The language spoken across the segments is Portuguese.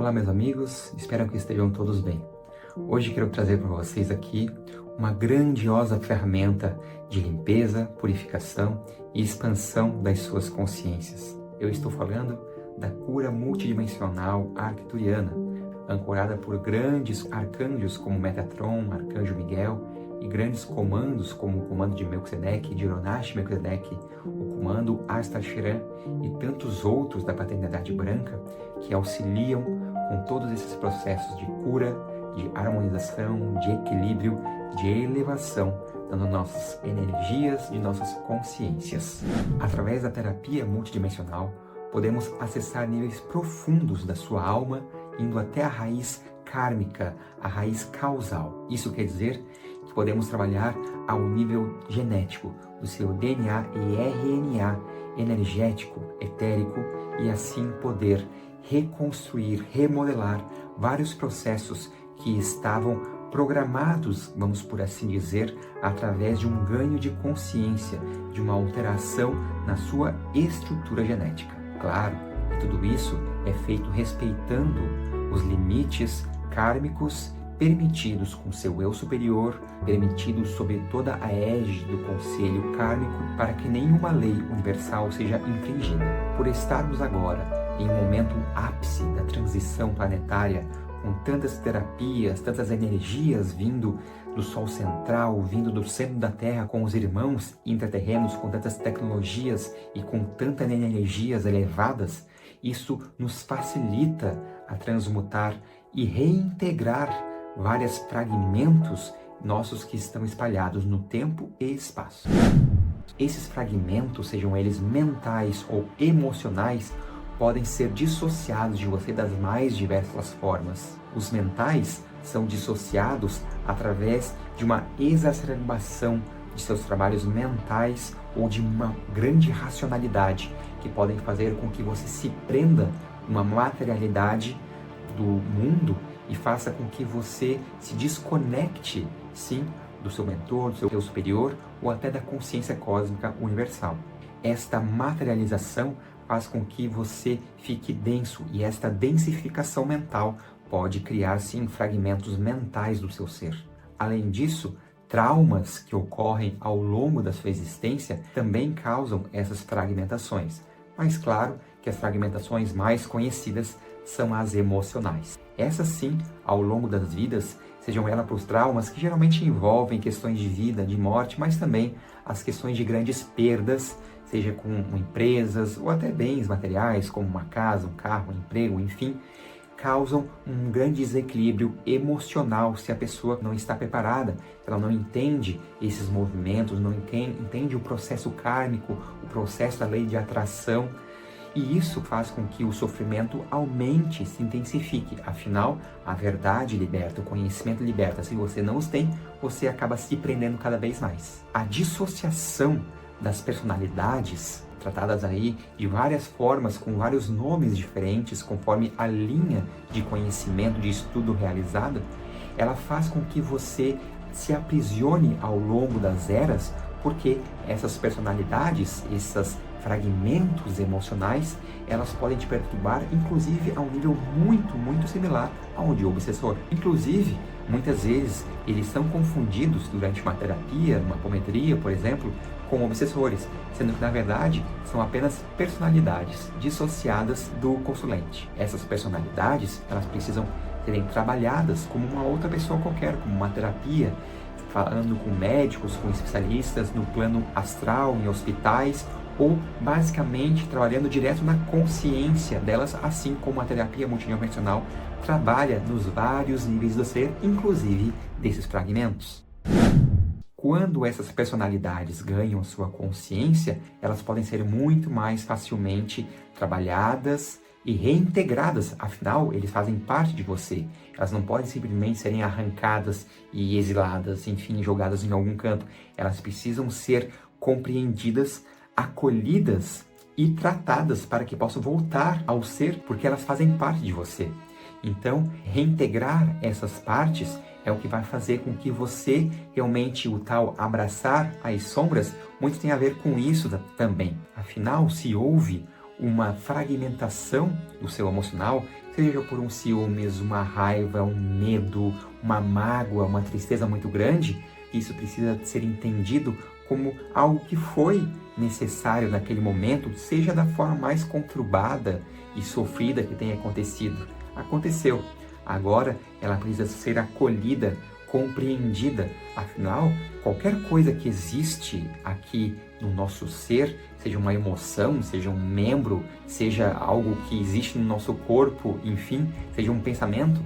Olá meus amigos, espero que estejam todos bem. Hoje quero trazer para vocês aqui uma grandiosa ferramenta de limpeza, purificação e expansão das suas consciências. Eu estou falando da cura multidimensional arcturiana, ancorada por grandes arcanjos como Metatron, Arcanjo Miguel, e grandes comandos como o comando de Melquisedeque, de Oronash Melquisedeque, o comando Astacheran e tantos outros da paternidade branca que auxiliam com todos esses processos de cura, de harmonização, de equilíbrio, de elevação, dando nossas energias e nossas consciências. Através da terapia multidimensional, podemos acessar níveis profundos da sua alma, indo até a raiz kármica, a raiz causal. Isso quer dizer que podemos trabalhar ao nível genético, do seu DNA e RNA energético, etérico, e assim poder reconstruir, remodelar vários processos que estavam programados, vamos por assim dizer, através de um ganho de consciência, de uma alteração na sua estrutura genética. Claro que tudo isso é feito respeitando os limites kármicos permitidos com seu eu superior, permitidos sob toda a égide do conselho kármico, para que nenhuma lei universal seja infringida. Por estarmos agora em um momento ápice da transição planetária, com tantas terapias, tantas energias vindo do Sol central, vindo do centro da Terra, com os irmãos intraterrenos, com tantas tecnologias e com tantas energias elevadas, isso nos facilita a transmutar e reintegrar vários fragmentos nossos que estão espalhados no tempo e espaço. Esses fragmentos, sejam eles mentais ou emocionais, podem ser dissociados de você das mais diversas formas. Os mentais são dissociados através de uma exacerbação de seus trabalhos mentais ou de uma grande racionalidade que podem fazer com que você se prenda uma materialidade do mundo e faça com que você se desconecte, sim, do seu mentor, do seu eu superior ou até da consciência cósmica universal. Esta materialização faz com que você fique denso, e esta densificação mental pode criar, sim, fragmentos mentais do seu ser. Além disso, traumas que ocorrem ao longo da sua existência também causam essas fragmentações. Mas claro que as fragmentações mais conhecidas são as emocionais. Essas sim, ao longo das vidas, sejam elas por traumas que geralmente envolvem questões de vida, de morte, mas também as questões de grandes perdas, seja com empresas ou até bens materiais, como uma casa, um carro, um emprego, enfim, causam um grande desequilíbrio emocional se a pessoa não está preparada, ela não entende esses movimentos, não entende o processo kármico, o processo da lei de atração, e isso faz com que o sofrimento aumente, se intensifique. Afinal, a verdade liberta, o conhecimento liberta. Se você não os tem, você acaba se prendendo cada vez mais. A dissociação das personalidades, tratadas aí de várias formas, com vários nomes diferentes, conforme a linha de conhecimento, de estudo realizada, ela faz com que você se aprisione ao longo das eras, porque essas personalidades, esses fragmentos emocionais, elas podem te perturbar, inclusive a um nível muito similar ao de obsessor. Inclusive, muitas vezes, eles são confundidos durante uma terapia, uma apometria, por exemplo, com obsessores, sendo que, na verdade, são apenas personalidades dissociadas do consulente. Essas personalidades, elas precisam serem trabalhadas como uma outra pessoa qualquer, como uma terapia, falando com médicos, com especialistas no plano astral, em hospitais, ou basicamente trabalhando direto na consciência delas, assim como a terapia multidimensional trabalha nos vários níveis do ser, inclusive desses fragmentos. Quando essas personalidades ganham sua consciência, elas podem ser muito mais facilmente trabalhadas e reintegradas, afinal, eles fazem parte de você. Elas não podem simplesmente serem arrancadas e exiladas, enfim, jogadas em algum canto. Elas precisam ser compreendidas, acolhidas e tratadas para que possam voltar ao ser, porque elas fazem parte de você. Então, reintegrar essas partes é o que vai fazer com que você realmente, o tal abraçar as sombras, muito tem a ver com isso também. Afinal, se houve uma fragmentação do seu emocional, seja por um ciúmes, uma raiva, um medo, uma mágoa, uma tristeza muito grande, isso precisa ser entendido como algo que foi necessário naquele momento, seja da forma mais conturbada e sofrida que tenha acontecido. Aconteceu. Agora ela precisa ser acolhida, compreendida. Afinal, qualquer coisa que existe aqui no nosso ser, seja uma emoção, seja um membro, seja algo que existe no nosso corpo, enfim, seja um pensamento,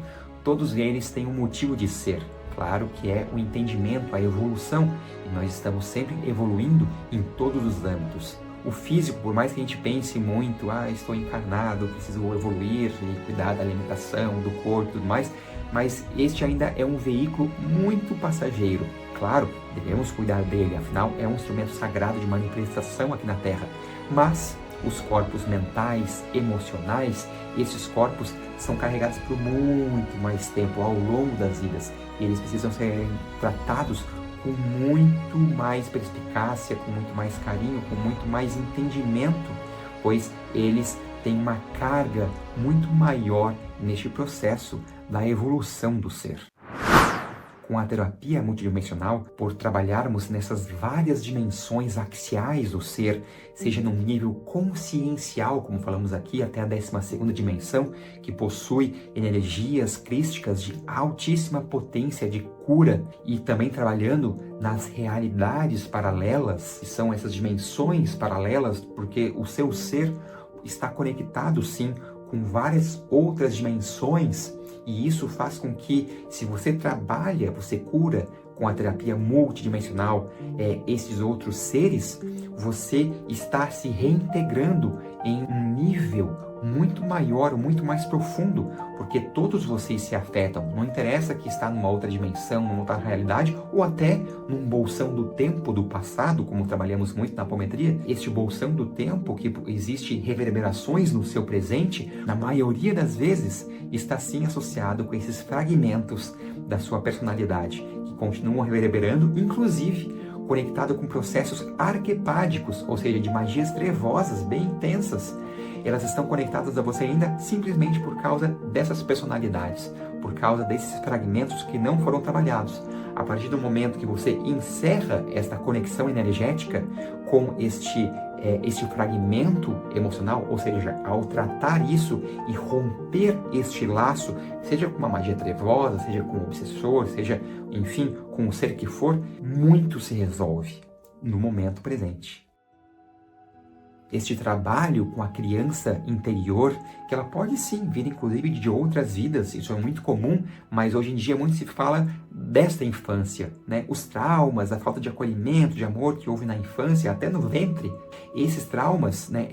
todos eles têm um motivo de ser. Claro que é o entendimento, a evolução, e nós estamos sempre evoluindo em todos os âmbitos. O físico, por mais que a gente pense muito, estou encarnado, preciso evoluir e cuidar da alimentação, do corpo e tudo mais, mas este ainda é um veículo muito passageiro. Claro, devemos cuidar dele, afinal é um instrumento sagrado de manifestação aqui na Terra. Mas os corpos mentais, emocionais, esses corpos são carregados por muito mais tempo ao longo das vidas. E eles precisam ser tratados com muito mais perspicácia, com muito mais carinho, com muito mais entendimento, pois eles têm uma carga muito maior neste processo da evolução do ser. Com a terapia multidimensional, por trabalharmos nessas várias dimensões axiais do ser, seja num nível consciencial, como falamos aqui, até a 12ª dimensão, que possui energias crísticas de altíssima potência de cura, e também trabalhando nas realidades paralelas, que são essas dimensões paralelas, porque o seu ser está conectado sim com várias outras dimensões, e isso faz com que, se você trabalha, você cura com a terapia multidimensional esses outros seres, você está se reintegrando em um nível muito maior, muito mais profundo, porque todos vocês se afetam. Não interessa que está numa outra dimensão, numa outra realidade, ou até num bolsão do tempo do passado, como trabalhamos muito na apometria. Este bolsão do tempo, que existe reverberações no seu presente, na maioria das vezes está sim associado com esses fragmentos da sua personalidade, que continuam reverberando, inclusive conectado com processos arquepádicos, ou seja, de magias trevosas bem intensas. Elas estão conectadas a você ainda simplesmente por causa dessas personalidades, por causa desses fragmentos que não foram trabalhados. A partir do momento que você encerra esta conexão energética com este fragmento emocional, ou seja, ao tratar isso e romper este laço, seja com uma magia trevosa, seja com um obsessor, seja, enfim, com o ser que for, muito se resolve no momento presente. Este trabalho com a criança interior, que ela pode sim vir inclusive de outras vidas, isso é muito comum, mas hoje em dia muito se fala desta infância, né? Os traumas, a falta de acolhimento, de amor que houve na infância, até no ventre, esses traumas, né?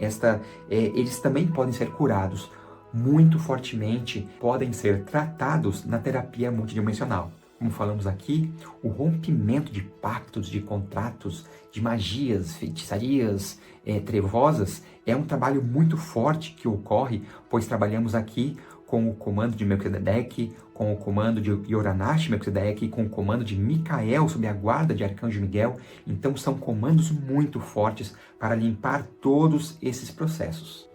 Eles também podem ser curados muito fortemente, podem ser tratados na terapia multidimensional. Como falamos aqui, o rompimento de pactos, de contratos, de magias, feitiçarias trevosas é um trabalho muito forte que ocorre, pois trabalhamos aqui com o comando de Melquisedeque, com o comando de Yoranash Melquisedeque, com o comando de Micael, sob a guarda de Arcanjo Miguel. Então são comandos muito fortes para limpar todos esses processos.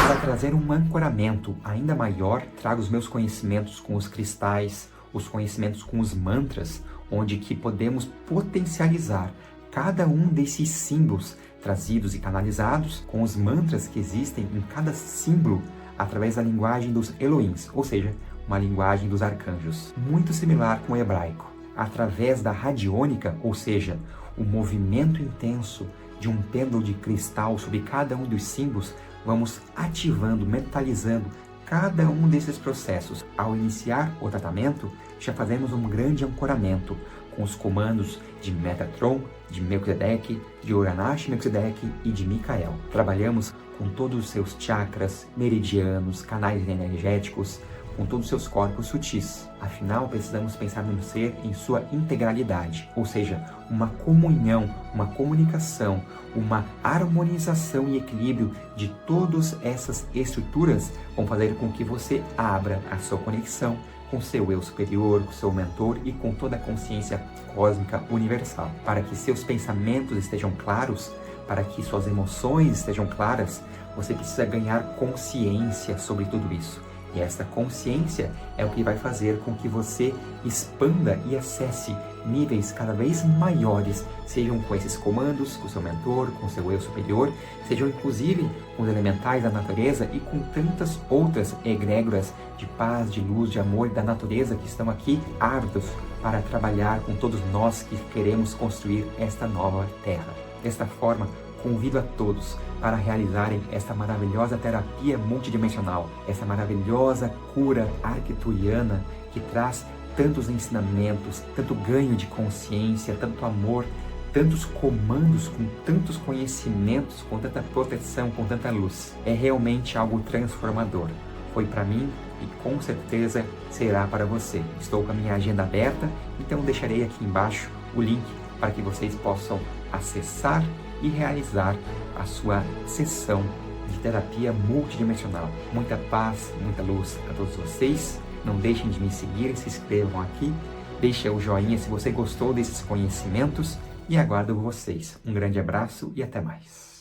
Para trazer um ancoramento ainda maior, trago os meus conhecimentos com os cristais, os conhecimentos com os mantras, onde que podemos potencializar cada um desses símbolos trazidos e canalizados com os mantras que existem em cada símbolo através da linguagem dos Elohims, ou seja, uma linguagem dos arcanjos, muito similar com o hebraico. Através da radiônica, ou seja, o movimento intenso de um pêndulo de cristal sobre cada um dos símbolos, vamos ativando, mentalizando cada um desses processos. Ao iniciar o tratamento, já fazemos um grande ancoramento com os comandos de Metatron, de Melquisedeque, de Uranash Melquisedeque e de Micael. Trabalhamos com todos os seus chakras, meridianos, canais energéticos, com todos os seus corpos sutis. Afinal, precisamos pensar no ser em sua integralidade, ou seja, uma comunhão, uma comunicação, uma harmonização e equilíbrio de todas essas estruturas vão fazer com que você abra a sua conexão com seu eu superior, com seu mentor e com toda a consciência cósmica universal, para que seus pensamentos estejam claros, para que suas emoções estejam claras, Você precisa ganhar consciência sobre tudo isso. E esta consciência é o que vai fazer com que você expanda e acesse níveis cada vez maiores, sejam com esses comandos, com o seu mentor, com o seu eu superior, sejam inclusive com os elementais da natureza e com tantas outras egrégoras de paz, de luz, de amor da natureza que estão aqui ávidos para trabalhar com todos nós que queremos construir esta nova Terra. Desta forma, convido a todos para realizarem esta maravilhosa terapia multidimensional, essa maravilhosa cura arcturiana que traz tantos ensinamentos, tanto ganho de consciência, tanto amor, tantos comandos, com tantos conhecimentos, com tanta proteção, com tanta luz. É realmente algo transformador. Foi para mim e com certeza será para você. Estou com a minha agenda aberta, então deixarei aqui embaixo o link para que vocês possam acessar e realizar a sua sessão de terapia multidimensional. Muita paz, muita luz a todos vocês. Não deixem de me seguir, se inscrevam aqui, deixem o joinha se você gostou desses conhecimentos e aguardo vocês. Um grande abraço e até mais.